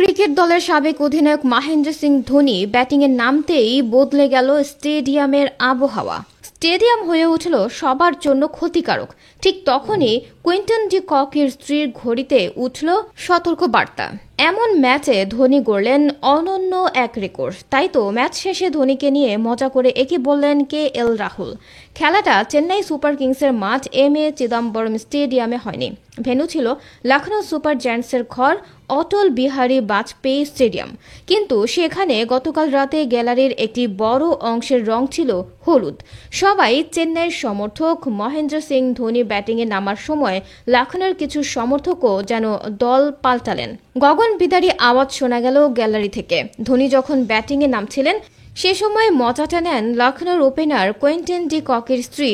Cricket দলের সাবেক অধিনায়ক মহেন্দ্র সিং ধোনি ব্যাটিংয়ে নামতেই বদলে গেল স্টেডিয়ামের আবহাওয়া। স্টেডিয়াম হয়ে উঠল সবার জন্য ক্ষতিকারক। ঠিক তখনই কুইন্টন ডি ককের স্ত্রীর ঘড়িতে উঠল সতর্ক বার্তা। এমন ম্যাচে ধোনি গড়লেন অনন্য এক রেকর্ড। তাই তো ম্যাচ শেষে ধোনিকে নিয়ে মজা করে একে বললেন KL রাহুল। খেলাটা চেন্নাই সুপার কিংসের মাঠ এম.এ চিদম্বরম স্টেডিয়ামে হয়নি। ভেন্যু ছিল লখনৌ সুপার জায়ান্টসের ঘর অটল বিহারী বাজপেয়ী স্টেডিয়াম। কিন্তু সেখানে গতকাল রাতে গ্যালারির একটি বড় অংশের রং ছিল হলুদ। সবাই চেন্নাইয়ের সমর্থক। মহেন্দ্র সিং ধোনি ব্যাটিংয়ে নামার সময় লখনৌর কিছু সমর্থকও যেন দল পাল্টালেন। গগনবিদারী আওয়াজ শোনা গেল গ্যালারি থেকে। ধোনি যখন ব্যাটিংয়ে নামছিলেন সে সময় মজাটা নেন লখনৌর ওপেনার কুইন্টন ডি ককের স্ত্রী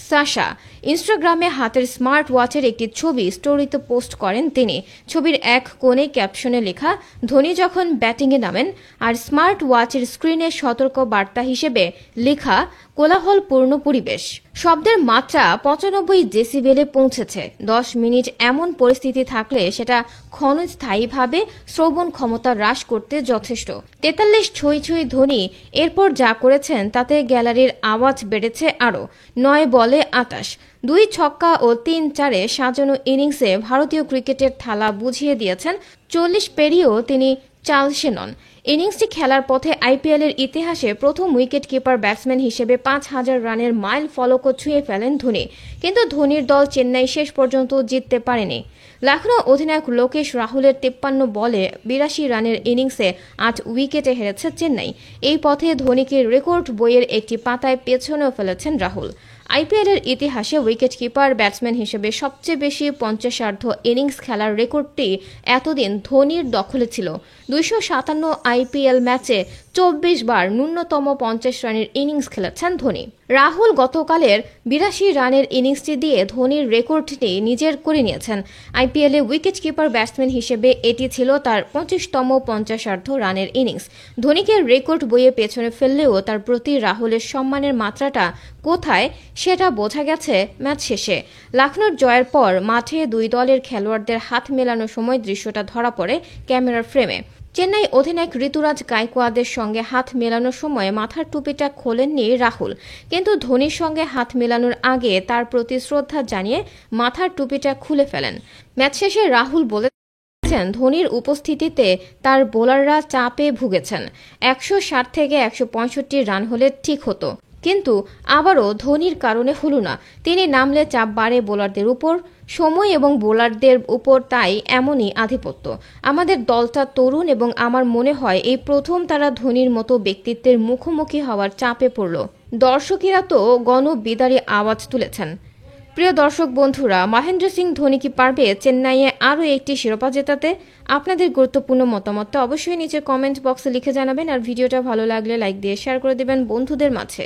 সাশা। ইনস্টাগ্রামে হাতের স্মার্ট ওয়াচের একটি ছবি স্টোরিতে পোস্ট করেন তিনি। ছবির এক কোণে ক্যাপশনে লেখা, ধোনি যখন ব্যাটিংয়ে নামেন, আর স্মার্ট ওয়াচের স্ক্রিনে সতর্ক বার্তা হিসেবে লেখা কোলাহলপূর্ণ পরিবেশ। শব্দের মাত্রা 95 ডেসিবেলে পৌঁছেছে। 10 মিনিট এমন পরিস্থিতি থাকলে সেটা ক্ষণস্থায়ীভাবে শ্রবণ ক্ষমতা হ্রাস করতে যথেষ্ট। 43 ছুঁই ছুঁই ধোনি এরপর যা করেছেন তাতে গ্যালারির আওয়াজ বেড়েছে আরও। 9 বলে 28, 2 ছক্কা ও 3 চারে সাজানো ইনিংসে ভারতীয় ক্রিকেটের থালা বুঝিয়ে দিয়েছেন। 40 পেরিয়েও তিনি চালসে নন। ইনিংসটি খেলার পথে আইপিএলের ইতিহাসে প্রথম উইকেট কিপার ব্যাটসম্যান হিসেবে 5000 রানের মাইল ফলকও ছুঁয়ে ফেলেন ধোনি। কিন্তু ধোনির দল চেন্নাই শেষ পর্যন্ত জিততে পারেনি। লখনৌ অধিনায়ক লোকেশ রাহুলের 53 বলে 82 রানের ইনিংসে 8 উইকেটে হেরেছে চেন্নাই। এই পথে ধোনিকে রেকর্ড বইয়ের একটি পাতায় পেছনেও ফেলেছেন রাহুল। আইপিএলের ইতিহাসে উইকেট কিপার ব্যাটসম্যান হিসেবে সবচেয়ে বেশি 50 ইনিংস খেলার রেকর্ডটি এতদিন ধোনির দখলে ছিল। 257 আইপিএল ম্যাচে 24 বার ন্যূনতম 50 রানের ইনিংস খেলেছেন ধোনি। রাহুল গতকালের 82 রানের ইনিংসটি দিয়ে ধোনির রেকর্ডটি নিজের করে নিয়েছেন। আইপিএলে উইকেট কিপার ব্যাটসম্যান হিসেবে এটি ছিল তার 25তম 50 রানের ইনিংস। ধোনিকে রেকর্ড বইয়ে পেছনে ফেললেও তার প্রতি রাহুলের সম্মানের মাত্রাটা কোথায় সেটা বোঝা গেছে ম্যাচ শেষে। লখনৌর জয়ের পর মাঠে দুই দলের খেলোয়াড়দের হাত মেলানোর সময় দৃশ্যটা ধরা পড়ে ক্যামেরার ফ্রেমে। চেন্নাই অধিনায়ক ঋতুরাজ গায়কোয়াদের সঙ্গে হাত মেলানোর সময় মাথার টুপিটা খোলেননি রাহুল। কিন্তু ধোনির সঙ্গে হাত মেলানোর আগে তার প্রতি শ্রদ্ধা জানিয়ে মাথার টুপিটা খুলে ফেলেন। ম্যাচ শেষে রাহুল বলেছেন, ধোনির উপস্থিতিতে তার বোলাররা চাপে ভুগেছেন। 160 থেকে 165 রান হলে ঠিক হতো, কিন্তু আবারও ধোনির কারণে হলো না। তিনি নামলে চাপ বাড়ে বোলারদের উপর, সময় এবং বোলারদের উপর, তাই এমনই আধিপত্য। আমাদের দলটা তরুণ এবং আমার মনে হয় এই প্রথম তারা ধোনির মতো ব্যক্তিত্বের মুখোমুখি হওয়ার চাপে পড়ল। দর্শকেরা তো গণবিদারী আওয়াজ তুলেছেন। প্রিয় দর্শক বন্ধুরা, মহেন্দ্র সিং ধোনি কি পারবে চেন্নাইয়ে আরও একটি শিরোপা জেতাতে? আপনাদের গুরুত্বপূর্ণ মতামতটা অবশ্যই নিচে কমেন্ট বক্সে লিখে জানাবেন। আর ভিডিওটা ভালো লাগলে লাইক দিয়ে শেয়ার করে দেবেন বন্ধুদের মাঝে।